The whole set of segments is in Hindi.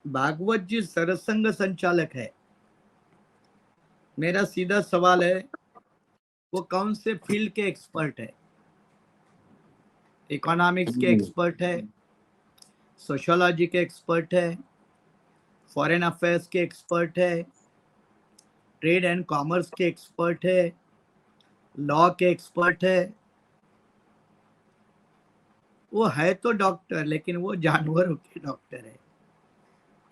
भागवत जी सरसंघ संचालक है। मेरा सीधा सवाल है, वो कौन से फील्ड के एक्सपर्ट है? इकोनॉमिक्स के एक्सपर्ट है, सोशियोलॉजी के एक्सपर्ट है, फॉरेन अफेयर्स के एक्सपर्ट है, ट्रेड एंड कॉमर्स के एक्सपर्ट है, लॉ के एक्सपर्ट है। वो है तो डॉक्टर, लेकिन वो जानवरों के डॉक्टर है।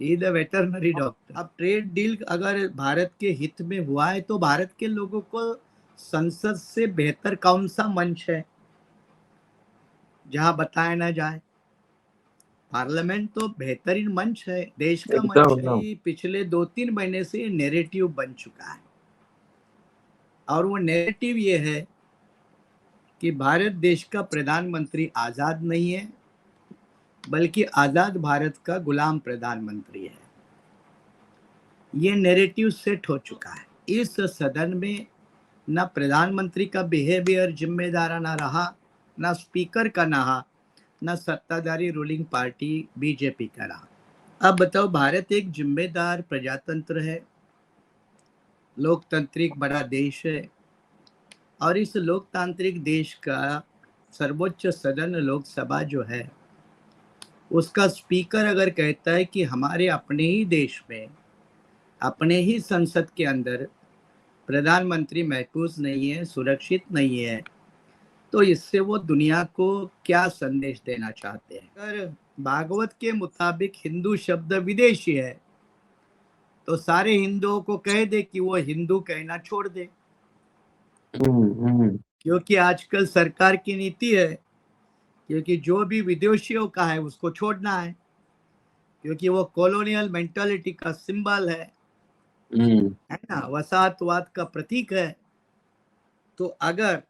ही द वेटरनरी डॉक्टर। अब ट्रेड डील अगर भारत के हित में हुआ है तो भारत के लोगों को संसद से बेहतर कौन सा मंच है जहां बताया ना जाए? पार्लियामेंट तो बेहतरीन मंच है, देश का मंच है। पिछले 2-3 महीने से नैरेटिव बन चुका है, और वो नैरेटिव ये है कि भारत देश का प्रधानमंत्री आजाद नहीं है, बल्कि आजाद भारत का गुलाम प्रधानमंत्री है। ये नैरेटिव सेट हो चुका है। इस सदन में ना प्रधानमंत्री का बिहेवियर जिम्मेदाराना रहा, ना स्पीकर का ना सत्ताधारी रूलिंग पार्टी बीजेपी का रहा। अब बताओ, भारत एक जिम्मेदार प्रजातंत्र है, लोकतांत्रिक बड़ा देश है, और इस लोकतांत्रिक देश का सर्वोच्च सदन लोकसभा जो है, उसका स्पीकर अगर कहता है कि हमारे अपने ही देश में, अपने ही संसद के अंदर प्रधानमंत्री महफूज नहीं है, सुरक्षित नहीं है, तो इससे वो दुनिया को क्या संदेश देना चाहते हैं? अगर भागवत के मुताबिक हिंदू शब्द विदेशी है, तो सारे हिंदुओं को कह दे कि वो हिंदू कहना छोड़ दे। क्योंकि आजकल सरकार की नीति है, क्योंकि जो भी विदेशियों का है उसको छोड़ना है, क्योंकि वो कॉलोनियल मेंटालिटी का सिंबल है ना, वसाहतवाद का प्रतीक है। तो अगर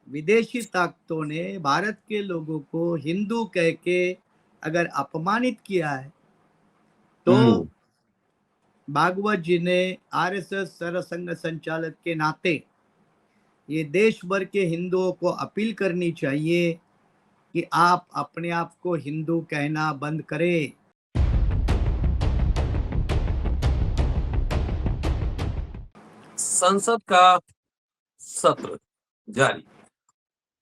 विदेशी ताकतों ने भारत के लोगों को हिंदू कह के अगर अपमानित किया है, तो भागवत जी ने आरएसएस सरसंघ संचालक के नाते ये देश भर के हिंदुओं को अपील करनी चाहिए कि आप अपने आप को हिंदू कहना बंद करें। संसद का सत्र जारी।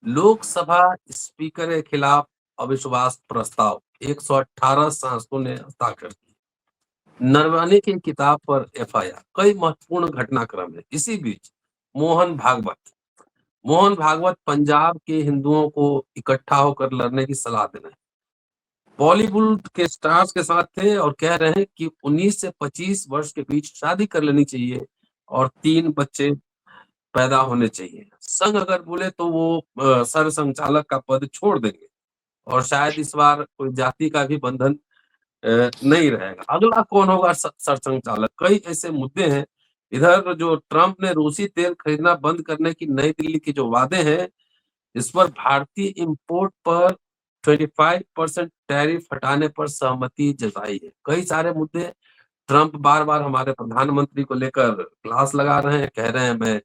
लोकसभा स्पीकर के खिलाफ अविश्वास प्रस्ताव, 118 सांसदों ने हस्ताक्षर किए। नरवणे की किताब पर एफआईआर, कई महत्वपूर्ण घटनाक्रम है। इसी बीच मोहन भागवत पंजाब के हिंदुओं को इकट्ठा होकर लड़ने की सलाह दे रहे हैं। बॉलीवुड के स्टार्स के साथ थे और कह रहे हैं कि 19 से 25 वर्ष के बीच शादी कर लेनी चाहिए और 3 बच्चे पैदा होने चाहिए। संघ अगर बोले तो वो सर संचालक का पद छोड़ देंगे, और शायद इस बार कोई जाति का भी बंधन नहीं रहेगा। अगला कौन होगा सर संचालक? कई ऐसे मुद्दे हैं। इधर जो ट्रंप ने रूसी तेल खरीदना बंद करने की नई दिल्ली के जो वादे हैं, इस पर भारतीय इंपोर्ट पर 25% टैरिफ हटाने पर सहमति जताई है। कई सारे मुद्दे। ट्रंप बार बार हमारे प्रधानमंत्री को लेकर क्लास लगा रहे हैं, कह रहे हैं मैं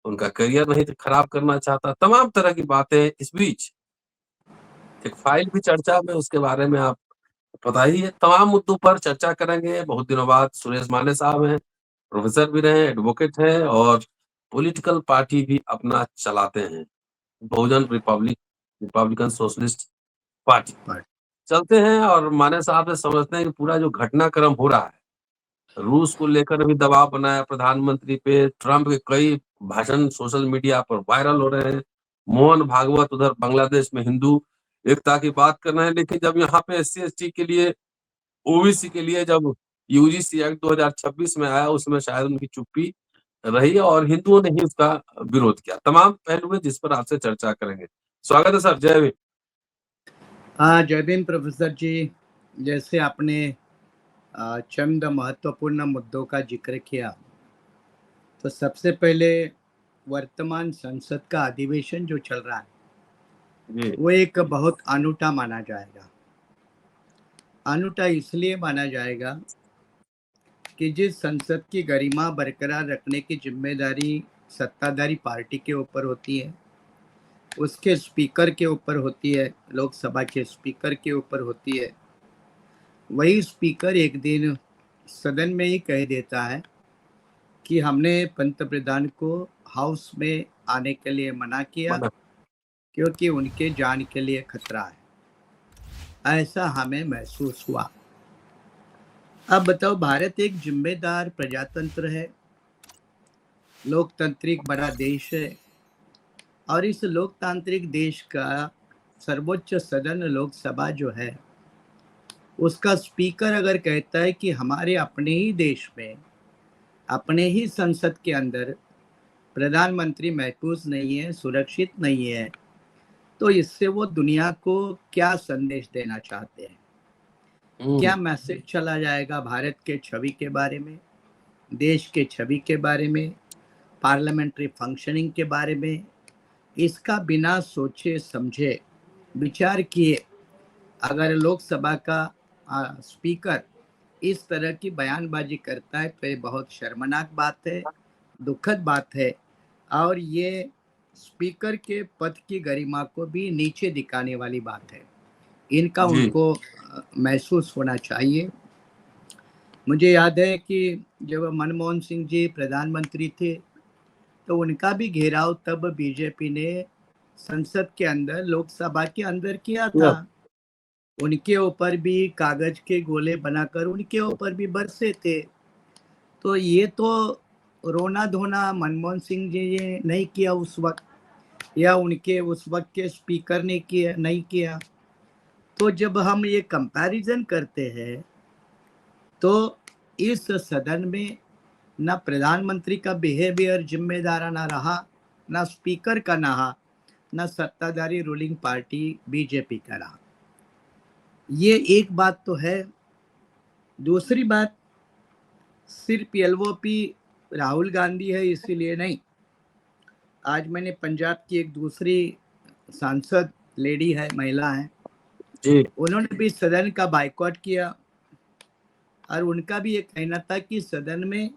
उनका करियर नहीं खराब करना चाहता। तमाम तरह की बातें। इस बीच एक फाइल भी चर्चा में, उसके बारे में आप पता ही है। तमाम मुद्दों पर चर्चा करेंगे। बहुत दिनों बाद सुरेश माने साहब हैं, प्रोफेसर भी रहे, एडवोकेट हैं, और पॉलिटिकल पार्टी भी अपना चलाते हैं, बहुजन रिपब्लिकन सोशलिस्ट पार्टी। चलते हैं और माने साहब से समझते हैं कि पूरा जो घटनाक्रम हो रहा है, रूस को लेकर भी दबाव बनाया प्रधानमंत्री पे। ट्रंप के कई भाषण सोशल मीडिया पर वायरल हो रहे हैं। मोहन भागवत उधर बांग्लादेश में हिंदू एकता की बात कर रहे हैं, लेकिन जब यहाँ पे SC/ST के लिए, ओबीसी के लिए जब यूजीसी एक्ट 2026 में आया, उसमें शायद उनकी चुप्पी रही और हिंदुओं ने ही उसका विरोध किया। तमाम पहलू है जिस पर आपसे चर्चा करेंगे। स्वागत है सर, जय भीम। हाँ, जय भीम प्रोफेसर जी। जैसे आपने चंद महत्वपूर्ण मुद्दों का जिक्र किया, तो सबसे पहले वर्तमान संसद का अधिवेशन जो चल रहा है, वो एक बहुत अनूठा माना जाएगा। अनूठा इसलिए माना जाएगा कि जिस संसद की गरिमा बरकरार रखने की जिम्मेदारी सत्ताधारी पार्टी के ऊपर होती है, उसके स्पीकर के ऊपर होती है, लोकसभा के स्पीकर के ऊपर होती है, वही स्पीकर एक दिन सदन में ही कह देता है कि हमने पंतप्रधान को हाउस में आने के लिए मना किया क्योंकि उनके जान के लिए खतरा है, ऐसा हमें महसूस हुआ। अब बताओ, भारत एक जिम्मेदार प्रजातंत्र है, लोकतांत्रिक बड़ा देश है, और इस लोकतांत्रिक देश का सर्वोच्च सदन लोकसभा जो है, उसका स्पीकर अगर कहता है कि हमारे अपने ही देश में, अपने ही संसद के अंदर प्रधानमंत्री महफूज नहीं है, सुरक्षित नहीं है, तो इससे वो दुनिया को क्या संदेश देना चाहते हैं? क्या मैसेज चला जाएगा भारत के छवि के बारे में, देश के छवि के बारे में, पार्लियामेंट्री फंक्शनिंग के बारे में? इसका बिना सोचे समझे, विचार किए अगर लोकसभा का स्पीकर इस तरह की बयानबाजी करता है तो ये बहुत शर्मनाक बात है, दुखद बात है, और ये स्पीकर के पद की गरिमा को भी नीचे दिखाने वाली बात है। इनका उनको महसूस होना चाहिए। मुझे याद है कि जब मनमोहन सिंह जी प्रधानमंत्री थे तो उनका भी घेराव तब बीजेपी ने संसद के अंदर, लोकसभा के अंदर किया था। उनके ऊपर भी कागज के गोले बनाकर उनके ऊपर भी बरसे थे। तो ये तो रोना धोना मनमोहन सिंह जी ने नहीं किया उस वक्त, या उनके उस वक्त के स्पीकर ने किया नहीं किया। तो जब हम ये कंपैरिजन करते हैं तो इस सदन में ना प्रधानमंत्री का बिहेवियर जिम्मेदाराना रहा, ना स्पीकर का ना सत्ताधारी रूलिंग पार्टी बीजेपी का रहा। ये एक बात तो है। दूसरी बात, सिर्फ एलओपी राहुल गांधी है इसीलिए नहीं। आज मैंने पंजाब की एक दूसरी सांसद लेडी है, महिला है जी, उन्होंने भी सदन का बाइकआउट किया, और उनका भी ये कहना था कि सदन में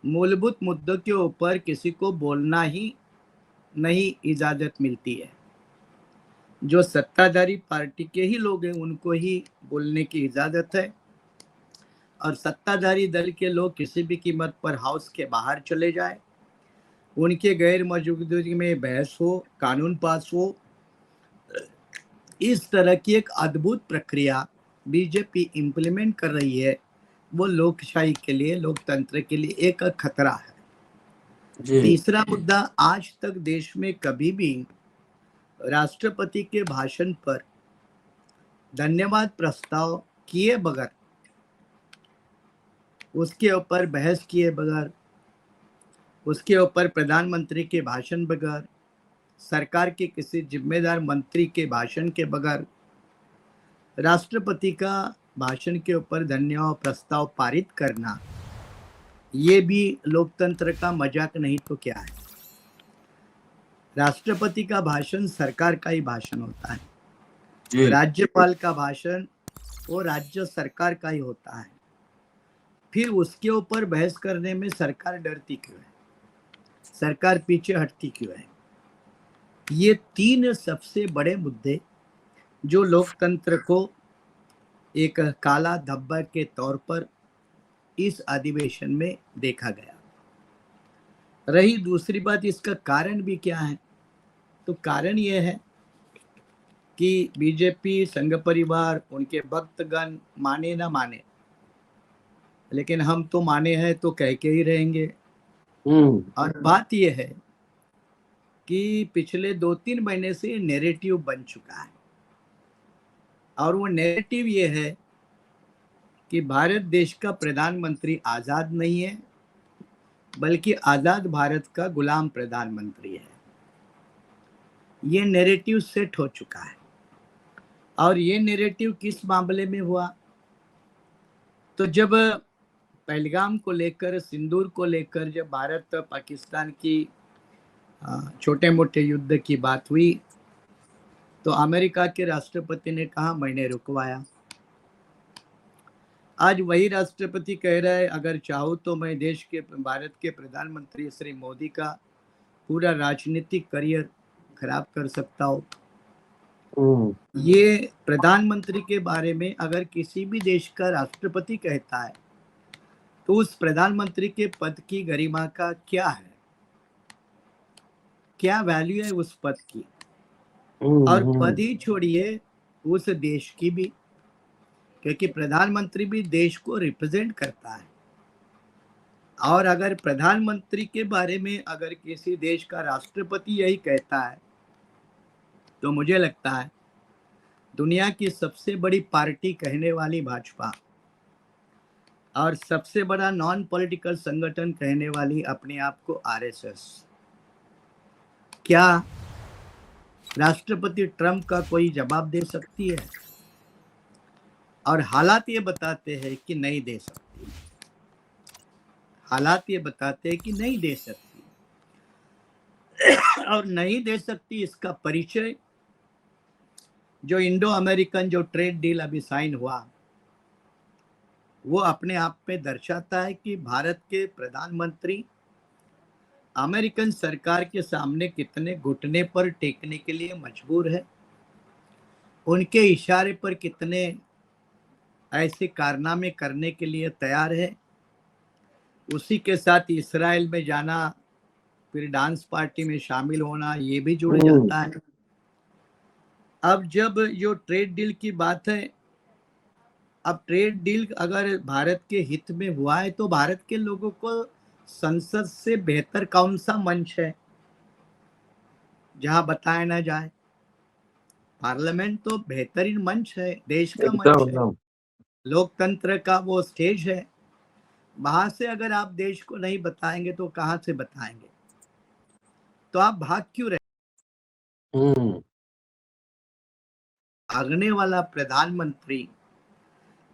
मूलभूत मुद्दों के ऊपर किसी को बोलना ही नहीं इजाजत मिलती है। जो सत्ताधारी पार्टी के ही लोग हैं उनको ही बोलने की इजाजत है, और सत्ताधारी दल के लोग किसी भी कीमत पर हाउस के बाहर चले जाए, उनके गैर मौजूदगी में बहस हो, कानून पास हो। इस तरह की एक अद्भुत प्रक्रिया बीजेपी इंप्लीमेंट कर रही है, वो लोकशाही के लिए, लोकतंत्र के लिए एक खतरा है। तीसरा मुद्दा, आज तक देश में कभी भी राष्ट्रपति के भाषण पर धन्यवाद प्रस्ताव किए बगैर, उसके ऊपर बहस किए बगैर, उसके ऊपर प्रधानमंत्री के भाषण बगैर, सरकार के किसी जिम्मेदार मंत्री के भाषण के बगैर राष्ट्रपति का भाषण के ऊपर धन्यवाद प्रस्ताव पारित करना, ये भी लोकतंत्र का मजाक नहीं तो क्या है? राष्ट्रपति का भाषण सरकार का ही भाषण होता है, राज्यपाल का भाषण वो राज्य सरकार का ही होता है। फिर उसके ऊपर बहस करने में सरकार डरती क्यों है? सरकार पीछे हटती क्यों है? ये तीन सबसे बड़े मुद्दे जो लोकतंत्र को एक काला धब्बा के तौर पर इस अधिवेशन में देखा गया। रही दूसरी बात, इसका कारण भी क्या है? तो कारण ये है कि बीजेपी, संघ परिवार, उनके भक्तगण माने ना माने, लेकिन हम तो माने हैं तो कह के ही रहेंगे। और बात यह है कि पिछले 2-3 महीने से नैरेटिव बन चुका है, और वो नैरेटिव ये है कि भारत देश का प्रधानमंत्री आजाद नहीं है, बल्कि आजाद भारत का गुलाम प्रधानमंत्री है। ये नैरेटिव सेट हो चुका है। और ये नैरेटिव किस मामले में हुआ? तो जब पहलगाम को लेकर, सिंदूर को लेकर जब भारत पाकिस्तान की छोटे मोटे युद्ध की बात हुई, तो अमेरिका के राष्ट्रपति ने कहा मैंने रुकवाया। आज वही राष्ट्रपति कह रहा है अगर चाहूँ तो मैं देश के, भारत के प्रधानमंत्री श्री मोदी का पूरा राजनीतिक करियर खराब कर सकता हूँ। ये प्रधानमंत्री के बारे में अगर किसी भी देश का राष्ट्रपति कहता है तो उस प्रधानमंत्री के पद की गरिमा का क्या है, क्या वैल्यू है उस पद की। और पद ही छोड़िए उस देश की भी, क्योंकि प्रधानमंत्री भी देश को रिप्रेजेंट करता है। और अगर प्रधानमंत्री के बारे में अगर किसी देश का राष्ट्रपति यही कहता है तो मुझे लगता है दुनिया की सबसे बड़ी पार्टी कहने वाली भाजपा और सबसे बड़ा नॉन पॉलिटिकल संगठन कहने वाली अपने आप को आरएसएस, क्या राष्ट्रपति ट्रंप का कोई जवाब दे सकती है? और हालात ये बताते हैं कि नहीं दे सकती। हालात ये बताते हैं कि नहीं दे सकती। और नहीं दे सकती इसका परिचय जो इंडो अमेरिकन जो ट्रेड डील अभी साइन हुआ वो अपने आप में दर्शाता है कि भारत के प्रधानमंत्री अमेरिकन सरकार के सामने कितने घुटने पर टेकने के लिए मजबूर है, उनके इशारे पर कितने ऐसे कारनामे करने के लिए तैयार है। उसी के साथ इस्राएल में जाना, फिर डांस पार्टी में शामिल होना, ये भी जुड़ जाता है। अब जब जो ट्रेड डील की बात है, अब ट्रेड डील अगर भारत के हित में हुआ है तो भारत के लोगों को संसद से बेहतर कौन सा मंच है जहां बताया ना जाए। पार्लियामेंट तो बेहतरीन मंच है, देश का मंच है, लोकतंत्र का वो स्टेज है। वहां से अगर आप देश को नहीं बताएंगे तो कहां से बताएंगे? तो आप भाग क्यों रहे? भागने वाला प्रधानमंत्री,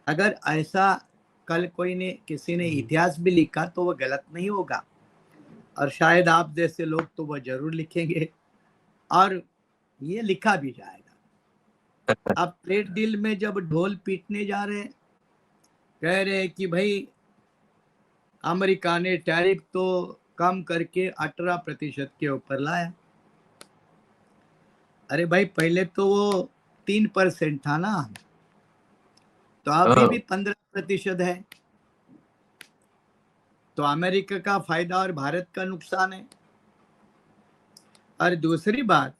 अगर ऐसा कल कोई ने किसी ने इतिहास भी लिखा तो वो गलत नहीं होगा, और शायद आप जैसे लोग तो वो जरूर लिखेंगे और ये लिखा भी जाएगा। अब ट्रेड डील में जब ढोल पीटने जा रहे हैं, कह रहे हैं कि भाई अमेरिका ने टैरिफ तो कम करके 18% के ऊपर लाया। अरे भाई पहले तो वो 3% था ना, तो अभी भी 15% है। तो अमेरिका का फायदा और भारत का नुकसान है। और दूसरी बात,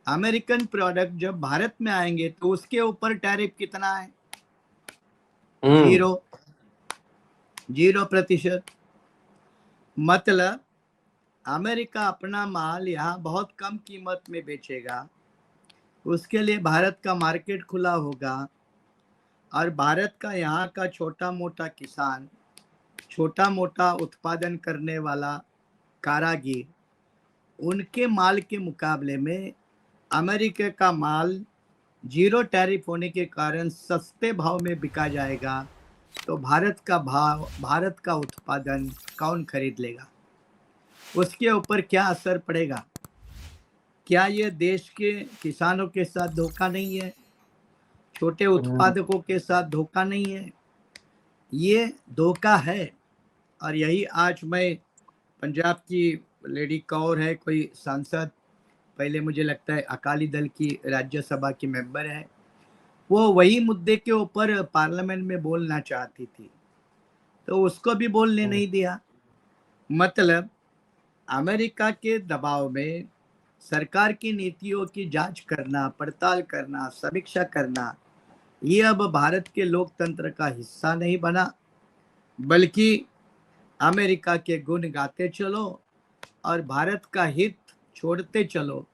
अमेरिकन प्रोडक्ट जब भारत में आएंगे तो उसके ऊपर टैरिफ कितना है? 0%। मतलब अमेरिका अपना माल यहाँ बहुत कम कीमत में बेचेगा, उसके लिए भारत का मार्केट खुला होगा, और भारत का यहाँ का छोटा मोटा किसान, छोटा मोटा उत्पादन करने वाला कारागिर, उनके माल के मुकाबले में अमेरिका का माल 0 टैरिफ होने के कारण सस्ते भाव में बिका जाएगा। तो भारत का उत्पादन कौन खरीद लेगा? उसके ऊपर क्या असर पड़ेगा? क्या ये देश के किसानों के साथ धोखा नहीं है? छोटे उत्पादकों के साथ धोखा नहीं है? ये धोखा है। और यही आज मैं पंजाब की लेडी कौर है, कोई सांसद, पहले मुझे लगता है अकाली दल की राज्यसभा की मेंबर है, वो वही मुद्दे के ऊपर पार्लियामेंट में बोलना चाहती थी तो उसको भी बोलने नहीं दिया। मतलब अमेरिका के दबाव में सरकार की नीतियों की जांच करना, पड़ताल करना, समीक्षा करना, ये अब भारत के लोकतंत्र का हिस्सा नहीं बना, बल्कि अमेरिका के गुण गाते चलो और भारत का हित छोड़ते चलो।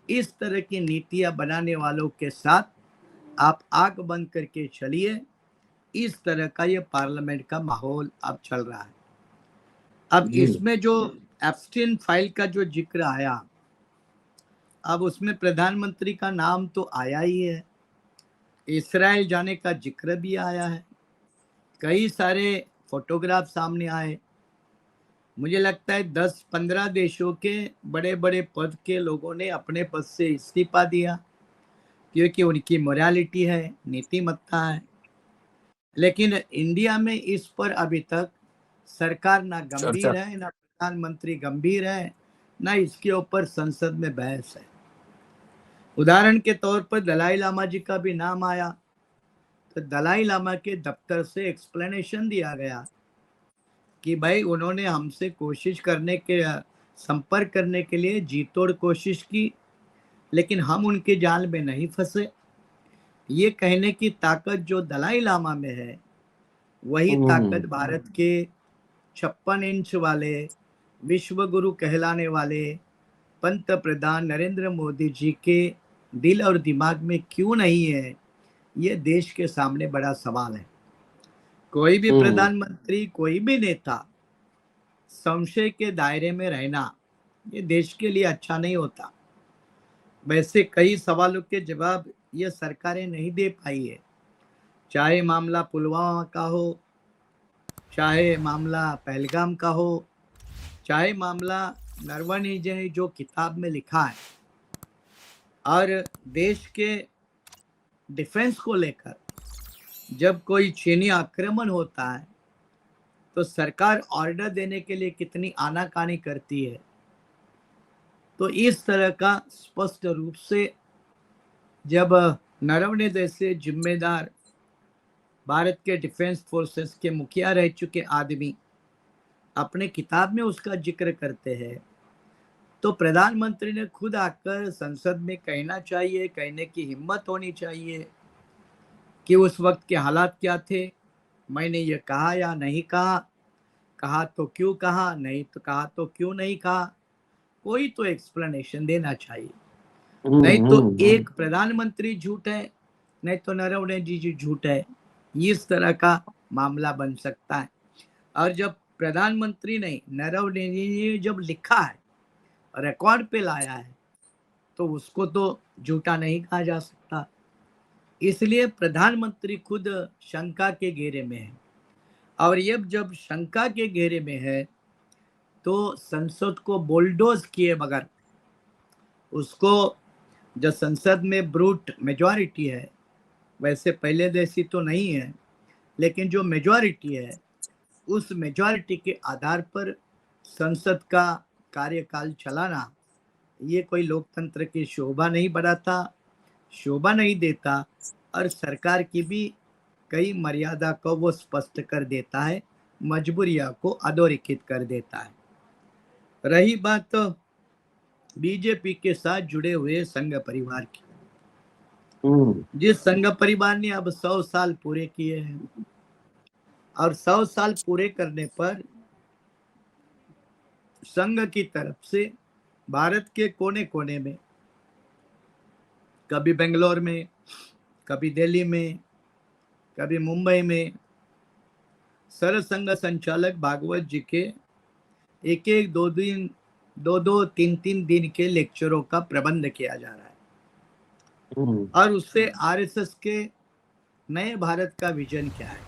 इस तरह की नीतियां बनाने वालों के साथ आप आंख बंद करके चलिए। इस तरह का ये पार्लियामेंट का माहौल अब चल रहा है। अब इसमें जो एप्स्टीन फाइल का जो जिक्र आया, अब उसमें प्रधानमंत्री का नाम तो आया ही है, इस्राएल जाने का जिक्र भी आया है, कई सारे फोटोग्राफ सामने आए। मुझे लगता है 10-15 देशों के बड़े बड़े पद के लोगों ने अपने पद से इस्तीफा दिया, क्योंकि उनकी मोरालिटी है, नीतिमत्ता है। लेकिन इंडिया में इस पर अभी तक सरकार ना गंभीर है, ना प्रधानमंत्री गंभीर है, ना इसके ऊपर संसद में बहस है। उदाहरण के तौर पर दलाई लामा जी का भी नाम आया, तो दलाई लामा के दफ्तर से एक्सप्लेनेशन दिया गया कि भाई उन्होंने हमसे कोशिश करने के संपर्क करने के लिए जी तोड़ कोशिश की, लेकिन हम उनके जाल में नहीं फंसे। ये कहने की ताकत जो दलाई लामा में है, वही ताकत भारत के 56 इंच वाले विश्व गुरु कहलाने वाले पंत प्रधान नरेंद्र मोदी जी के दिल और दिमाग में क्यों नहीं है, ये देश के सामने बड़ा सवाल है। कोई भी प्रधानमंत्री, कोई भी नेता संशय के दायरे में रहना ये देश के लिए अच्छा नहीं होता। वैसे कई सवालों के जवाब ये सरकारें नहीं दे पाई है, चाहे मामला पुलवामा का हो, चाहे मामला पहलगाम का हो, चाहे मामला नरवणे ने जो किताब में लिखा है। और देश के डिफेंस को लेकर जब कोई चीनी आक्रमण होता है तो सरकार ऑर्डर देने के लिए कितनी आनाकानी करती है। तो इस तरह का स्पष्ट रूप से जब नरवणे जैसे जिम्मेदार भारत के डिफेंस फोर्सेस के मुखिया रह चुके आदमी अपने किताब में उसका जिक्र करते हैं, तो प्रधानमंत्री ने खुद आकर संसद में कहना चाहिए, कहने की हिम्मत होनी चाहिए कि उस वक्त के हालात क्या थे, मैंने ये कहा या नहीं कहा, कहा तो क्यों कहा, नहीं तो कहा तो क्यों नहीं कहा, कोई तो एक्सप्लेनेशन देना चाहिए। नहीं तो एक प्रधानमंत्री झूठ है, नहीं तो नरवणे जी झूठ है, इस तरह का मामला बन सकता है। और जब प्रधानमंत्री ने नरवणे जी ने जब लिखा है, रिकॉर्ड पे लाया है, तो उसको तो झूठा नहीं कहा जा सकता। इसलिए प्रधानमंत्री खुद शंका के घेरे में है, और ये जब शंका के घेरे में है तो संसद को बुलडोज किए बगैर, उसको जो संसद में ब्रूट मेजॉरिटी है, वैसे पहले जैसी तो नहीं है, लेकिन जो मेजॉरिटी है उस मेजॉरिटी के आधार पर संसद का कार्यकाल चलाना ये कोई लोकतंत्र की शोभा नहीं बढ़ाता, शोभा नहीं देता, और सरकार की भी कई मर्यादा को वो स्पष्ट कर देता है, मजबूरियों को अधोरेखित कर देता है। रही बात तो बीजेपी के साथ जुड़े हुए संघ परिवार की, जिस संघ परिवार ने अब 100 साल पूरे किए हैं, और 100 साल पूरे करने पर संघ की तरफ से भारत के कोने कोने में, कभी बेंगलोर में, कभी दिल्ली में, कभी मुंबई में, सरसंघ संचालक भागवत जी के एक एक दो तीन दिन के लेक्चरों का प्रबंध किया जा रहा है। और उससे आरएसएस के नए भारत का विजन क्या है,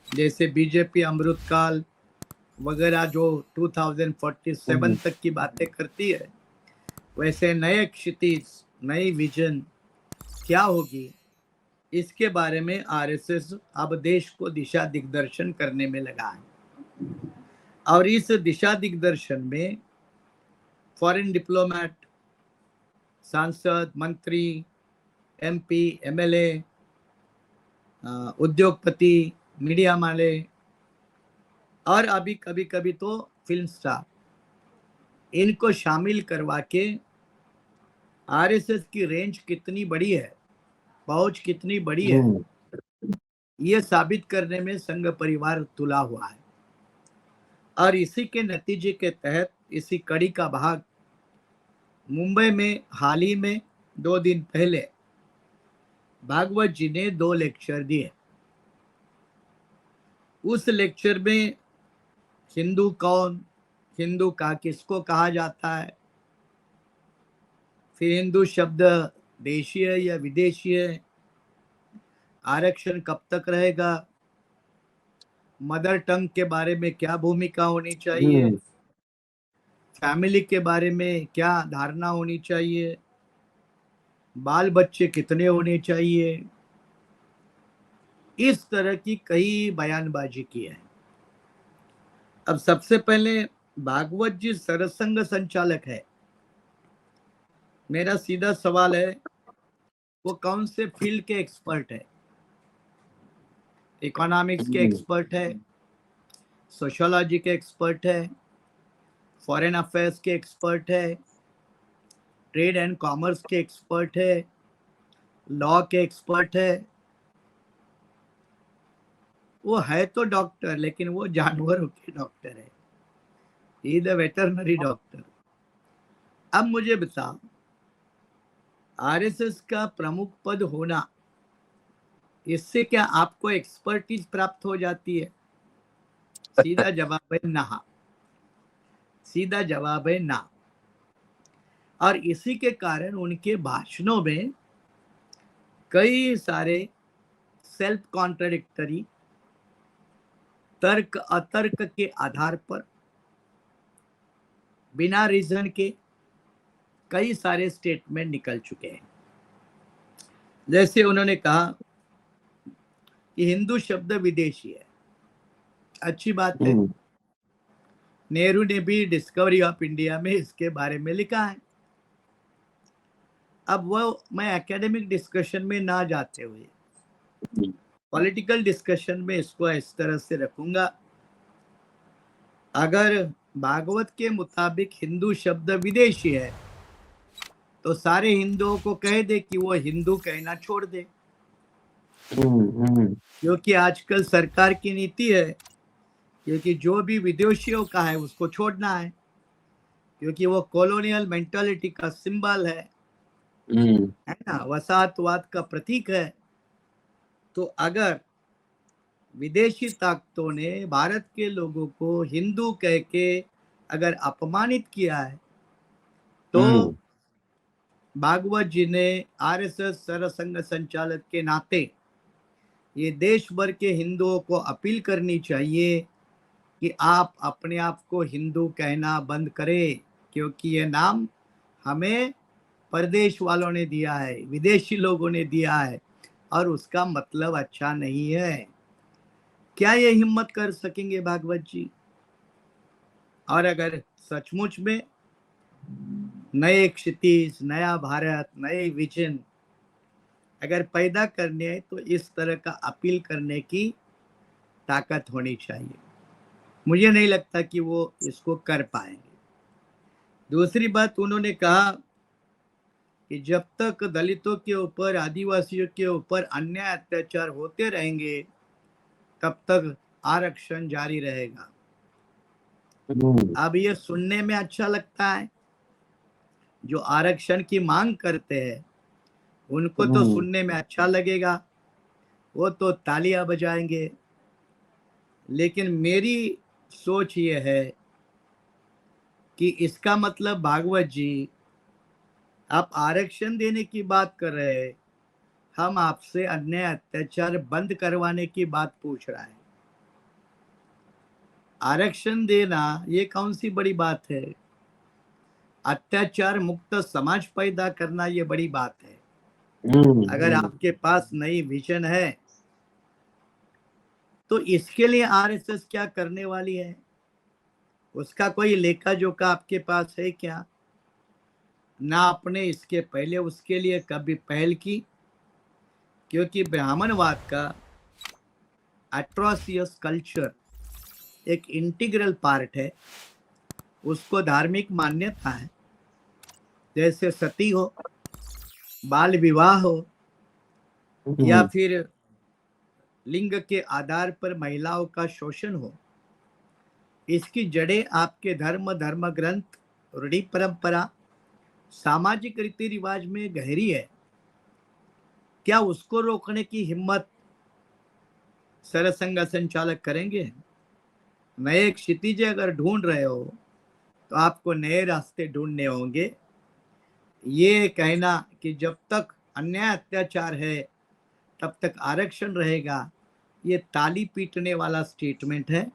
जैसे बीजेपी अमृतकाल वगैरह जो 2047 तक की बातें करती है, वैसे नए क्षितिज, नई विजन क्या होगी, इसके बारे में आरएसएस अब देश को दिशा दिग्दर्शन करने में लगा है। और इस दिशा दिग्दर्शन में फॉरेन डिप्लोमेट, सांसद, मंत्री, एमपी, एमएलए, उद्योगपति, मीडिया वाले, और अभी कभी कभी तो फिल्म स्टार, इनको शामिल करवा के आरएसएस की रेंज कितनी बड़ी है, पहुंच कितनी बड़ी है, ये साबित करने में संघ परिवार तुला हुआ है। और इसी के नतीजे के तहत, इसी कड़ी का भाग मुंबई में हाल ही में 2 दिन पहले भागवत जी ने 2 लेक्चर दिए। उस लेक्चर में हिंदू कौन, हिंदू का किसको कहा जाता है, फिर हिंदू शब्द देशी है या विदेशी है, आरक्षण कब तक रहेगा, मदर टंग के बारे में क्या भूमिका होनी चाहिए, फैमिली के बारे में क्या धारणा होनी चाहिए, बाल बच्चे कितने होने चाहिए, इस तरह की कई बयानबाजी की है। अब सबसे पहले भागवत जी सरसंघ संचालक है। मेरा सीधा सवाल है वो कौन से फील्ड के एक्सपर्ट है? इकोनॉमिक्स के एक्सपर्ट है, सोशियोलॉजी के एक्सपर्ट है, फॉरेन अफेयर्स के एक्सपर्ट है, ट्रेड एंड कॉमर्स के एक्सपर्ट है, लॉ के एक्सपर्ट है। वो है तो डॉक्टर, लेकिन वो जानवरों के डॉक्टर है, ही द वेटरनरी डॉक्टर। अब मुझे बताओ, आरएसएस का प्रमुख पद होना, इससे क्या आपको एक्सपर्टीज प्राप्त हो जाती है? सीधा जवाब है ना, सीधा जवाब है ना। और इसी के कारण उनके भाषणों में कई सारे सेल्फ कॉन्ट्राडिक्टरी, तर्क अतर्क के आधार पर बिना रीजन के कई सारे स्टेटमेंट निकल चुके हैं। जैसे उन्होंने कहा कि हिंदू शब्द विदेशी है, अच्छी बात है। नेहरू ने भी डिस्कवरी ऑफ इंडिया में इसके बारे में लिखा है। अब वो मैं एकेडमिक डिस्कशन में ना जाते हुए पॉलिटिकल डिस्कशन में इसको इस तरह से रखूंगा। अगर भागवत के मुताबिक हिंदू शब्द विदेशी है, तो सारे हिंदुओं को कह दे कि वो हिंदू कहना छोड़ दे, क्योंकि आजकल सरकार की नीति है क्योंकि जो भी विदेशियों का है उसको छोड़ना है, क्योंकि वो कॉलोनियल मेंटालिटी का सिंबल है ना, वसाहतवाद का प्रतीक है। तो अगर विदेशी ताकतों ने भारत के लोगों को हिंदू कह के अगर अपमानित किया है, तो भागवत जी ने आरएसएस सरसंघ संचालक के नाते ये देश भर के हिंदुओं को अपील करनी चाहिए कि आप अपने आप को हिंदू कहना बंद करें, क्योंकि ये नाम हमें परदेश वालों ने दिया है, विदेशी लोगों ने दिया है, और उसका मतलब अच्छा नहीं है। क्या ये हिम्मत कर सकेंगे भागवत जी? और अगर सचमुच में नए क्षितिज, नया भारत, नए विजन अगर पैदा करने हैं, तो इस तरह का अपील करने की ताकत होनी चाहिए। मुझे नहीं लगता कि वो इसको कर पाएंगे। दूसरी बात उन्होंने कहा कि जब तक दलितों के ऊपर, आदिवासियों के ऊपर अन्याय अत्याचार होते रहेंगे, तब तक आरक्षण जारी रहेगा। अब ये सुनने में अच्छा लगता है, जो आरक्षण की मांग करते हैं उनको तो सुनने में अच्छा लगेगा, वो तो तालियां बजाएंगे। लेकिन मेरी सोच ये है कि इसका मतलब भागवत जी, आप आरक्षण देने की बात कर रहे हैं, हम आपसे अन्याय अत्याचार बंद करवाने की बात पूछ रहा है। आरक्षण देना ये कौन सी बड़ी बात है? अत्याचार मुक्त समाज पैदा करना ये बड़ी बात है। अगर आपके पास नई विजन है, तो इसके लिए आरएसएस क्या करने वाली है? उसका कोई लेखा जोखा आपके पास है क्या? ना आपने इसके पहले उसके लिए कभी पहल की, क्योंकि ब्राह्मणवाद का एट्रोसियस कल्चर एक इंटीग्रल पार्ट है, उसको धार्मिक मान्यता है। जैसे सती हो, बाल विवाह हो, या फिर लिंग के आधार पर महिलाओं का शोषण हो, इसकी जड़ें आपके धर्म ग्रंथ, रूढ़ि परंपरा, सामाजिक रीति रिवाज में गहरी है। क्या उसको रोकने की हिम्मत सरसंघ संचालक करेंगे? नए क्षितिज अगर ढूंढ रहे हो, तो आपको नए रास्ते ढूंढने होंगे। ये कहना कि जब तक अन्याय अत्याचार है तब तक आरक्षण रहेगा, ये ताली पीटने वाला स्टेटमेंट है,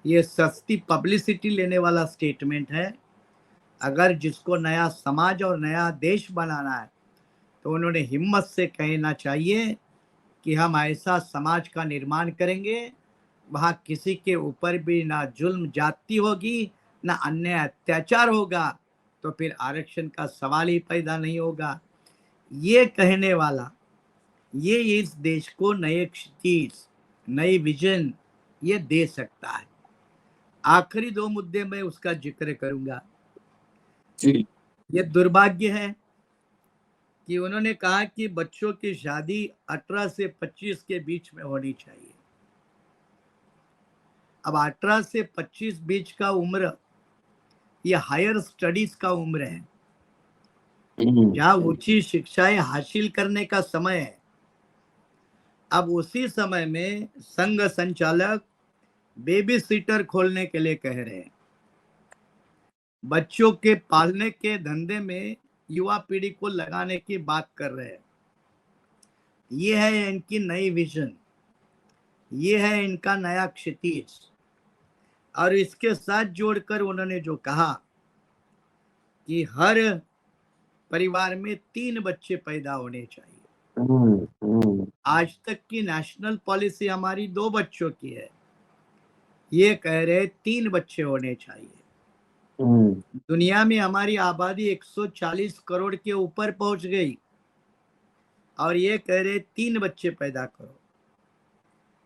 ये सस्ती पब्लिसिटी लेने वाला स्टेटमेंट है। अगर जिसको नया समाज और नया देश बनाना है, तो उन्होंने हिम्मत से कहना चाहिए कि हम ऐसा समाज का निर्माण करेंगे, वहां किसी के ऊपर भी ना जुल्म जाती होगी, ना अन्याय अत्याचार होगा, तो फिर आरक्षण का सवाल ही पैदा नहीं होगा। ये कहने वाला, ये इस देश को नए क्षितिज, नई विजन ये दे सकता है। आखिरी 2 मुद्दे मैं उसका जिक्र करूंगा। जी। ये दुर्भाग्य है कि उन्होंने कहा कि बच्चों की शादी 18 से 25 के बीच में होनी चाहिए। अब 18 से 25 बीच का उम्र ये हायर स्टडीज का उम्र है, जहां ऊंची शिक्षाएं हासिल करने का समय है। अब उसी समय में संघ संचालक बेबी सीटर खोलने के लिए कह रहे हैं। बच्चों के पालने के धंधे में युवा पीढ़ी को लगाने की बात कर रहे हैं। ये है इनकी नई विजन, ये है इनका नया क्षितिज। और इसके साथ जोड़कर उन्होंने जो कहा कि हर परिवार में 3 बच्चे पैदा होने चाहिए। आज तक की नेशनल पॉलिसी हमारी 2 बच्चों की है, ये कह रहे 3 बच्चे होने चाहिए। दुनिया में हमारी आबादी 140 करोड़ के ऊपर पहुंच गई और ये कह रहे 3 बच्चे पैदा करो।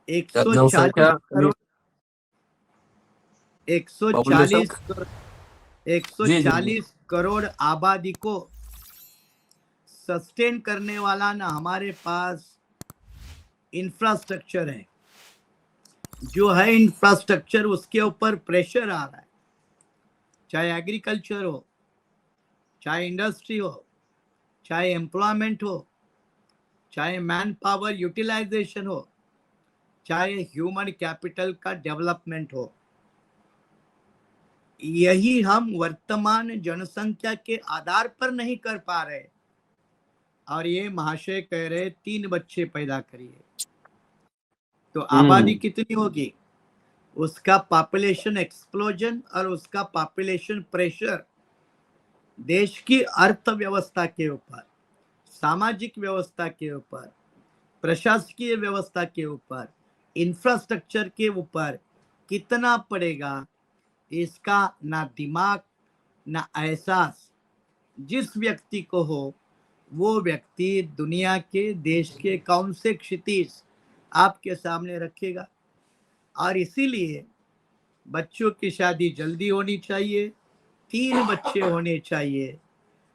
140 करोड़ आबादी को सस्टेन करने वाला ना हमारे पास इंफ्रास्ट्रक्चर है। जो है इंफ्रास्ट्रक्चर, उसके ऊपर प्रेशर आ रहा है, चाहे एग्रीकल्चर हो, चाहे इंडस्ट्री हो, चाहे एम्प्लॉयमेंट हो, चाहे मैन पावर यूटिलाइजेशन हो, चाहे ह्यूमन कैपिटल का डेवलपमेंट हो। यही हम वर्तमान जनसंख्या के आधार पर नहीं कर पा रहे और ये महाशय कह रहे 3 बच्चे पैदा करिए। तो आबादी कितनी होगी, उसका पॉपुलेशन एक्सप्लोजन और उसका पॉपुलेशन प्रेशर देश की अर्थव्यवस्था के ऊपर, सामाजिक व्यवस्था के ऊपर, प्रशासकीय व्यवस्था के ऊपर, इंफ्रास्ट्रक्चर के ऊपर कितना पड़ेगा, इसका ना दिमाग ना एहसास जिस व्यक्ति को हो, वो व्यक्ति दुनिया के देश के कौन से क्षितिज आपके सामने रखेगा। और इसीलिए बच्चों की शादी जल्दी होनी चाहिए, 3 बच्चे होने चाहिए।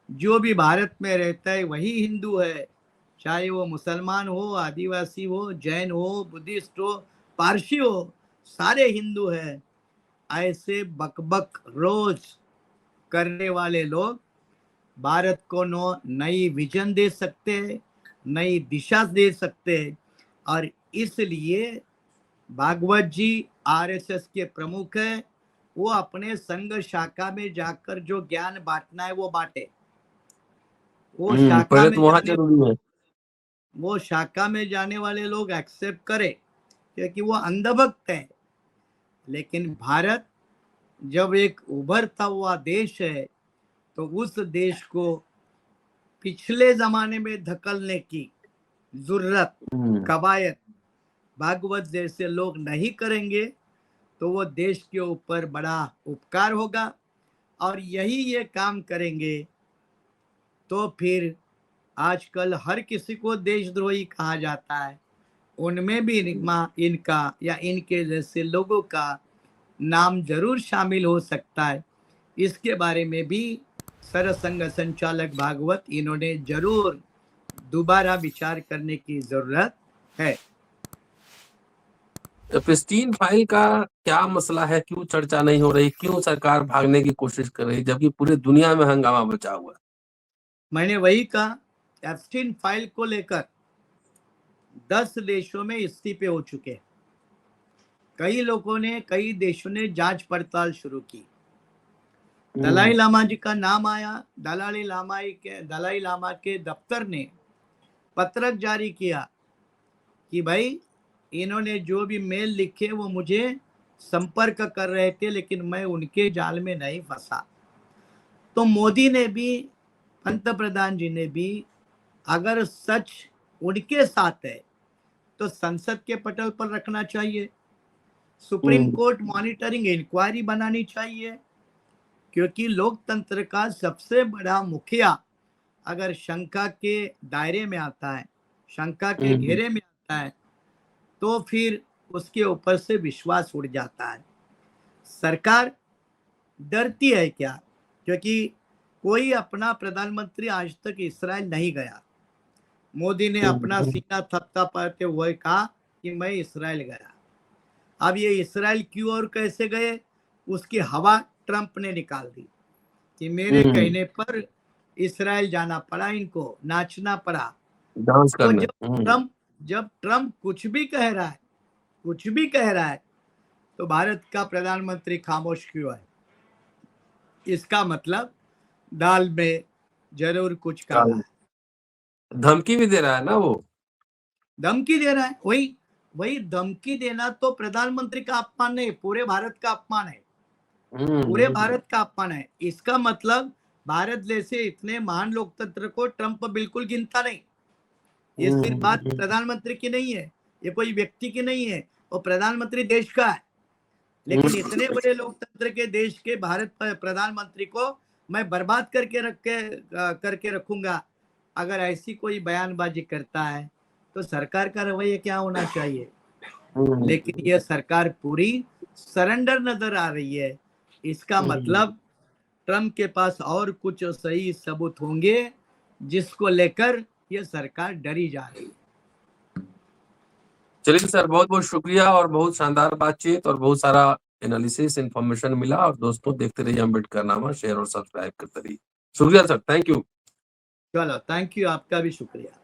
जो भी भारत में रहता है वही हिंदू है, चाहे वो मुसलमान हो, आदिवासी हो, जैन हो, बुद्धिस्ट हो, पारसी हो, सारे हिंदू हैं। ऐसे बकबक रोज करने वाले लोग भारत को नई विजन दे सकते हैं, नई दिशा दे सकते हैं। और इसलिए भागवत जी आरएसएस के प्रमुख है, वो अपने संघ शाखा में जाकर जो ज्ञान बांटना है वो बांटे। वो शाखा में वो शाखा में जाने वाले लोग एक्सेप्ट करे, क्योंकि वो अंधभक्त है। लेकिन भारत जब एक उभरता हुआ देश है, तो उस देश को पिछले जमाने में धकलने की जरूरत कवायद भागवत जैसे लोग नहीं करेंगे, तो वो देश के ऊपर बड़ा उपकार होगा। और यही ये काम करेंगे तो फिर आजकल हर किसी को देशद्रोही कहा जाता है, उनमें भी इनका या इनके जैसे लोगों का नाम जरूर शामिल हो सकता है। इसके बारे में भी सरसंघ संचालक भागवत इन्होंने जरूर दोबारा विचार करने की जरूरत है। एप्स्टीन फाइल का क्या मसला है, क्यों चर्चा नहीं हो रही, क्यों सरकार भागने की कोशिश कर रही, जबकि पूरी दुनिया में हंगामा बचा हुआ है? मैंने वही कहा, एप्स्टीन फाइल को लेकर 10 देशों में इस्तीफे हो चुके। कई देशों ने जांच पड़ताल शुरू की। दलाई लामा जी का नाम आया। दलाई लामा के दफ्तर ने पत्रक जारी किया कि भाई इन्होंने जो भी मेल लिखे वो मुझे संपर्क कर रहे थे, लेकिन मैं उनके जाल में नहीं फंसा। तो मोदी ने भी, पंतप्रधान जी ने भी, अगर सच उनके साथ है तो संसद के पटल पर रखना चाहिए, सुप्रीम कोर्ट मॉनिटरिंग इंक्वायरी बनानी चाहिए, क्योंकि लोकतंत्र का सबसे बड़ा मुखिया अगर शंका के दायरे में आता है, शंका के घेरे में आता है, तो फिर उसके ऊपर से विश्वास उड़ जाता है। सरकार डरती है क्या? क्योंकि कोई अपना प्रधानमंत्री आज तक इस्राएल नहीं गया। मोदी ने अपना सीना थपथपाते हुए कहा कि मैं इस्राएल गया। अब ये इस्राएल क्यों और कैसे गए, उसकी हवा ट्रंप ने निकाल दी कि मेरे कहने पर इस्राएल जाना पड़ा, इनको नाचना पड़ा। तो जब ट्रंप कुछ भी कह रहा है तो भारत का प्रधानमंत्री खामोश क्यों है? इसका मतलब दाल में जरूर कुछ काला है। धमकी भी दे रहा है ना, वो धमकी दे रहा है। वही धमकी देना तो प्रधानमंत्री का अपमान नहीं, पूरे भारत का अपमान है। पूरे भारत का अपमान है। इसका मतलब भारत जैसे इतने महान लोकतंत्र को ट्रंप बिल्कुल गिनता नहीं। ये सिर्फ बात प्रधानमंत्री की नहीं है, ये कोई व्यक्ति की नहीं है, वो प्रधानमंत्री देश का है। लेकिन इतने बड़े लोकतंत्र के देश के भारत प्रधानमंत्री को मैं बर्बाद करके रखूंगा, अगर ऐसी कोई बयानबाजी करता है तो सरकार का रवैया क्या होना चाहिए? लेकिन यह सरकार पूरी सरेंडर नजर आ रही है। इसका मतलब ट्रंप के पास और कुछ सही सबूत होंगे जिसको लेकर यह सरकार डरी जा रही है। चलिए सर, बहुत बहुत शुक्रिया और बहुत शानदार बातचीत और बहुत सारा एनालिसिस इंफॉर्मेशन मिला। और दोस्तों देखते रहिए अम्बेडकरनामा, शेयर और सब्सक्राइब करते रहिए। शुक्रिया सर, थैंक यू। चलो, थैंक यू, आपका भी शुक्रिया।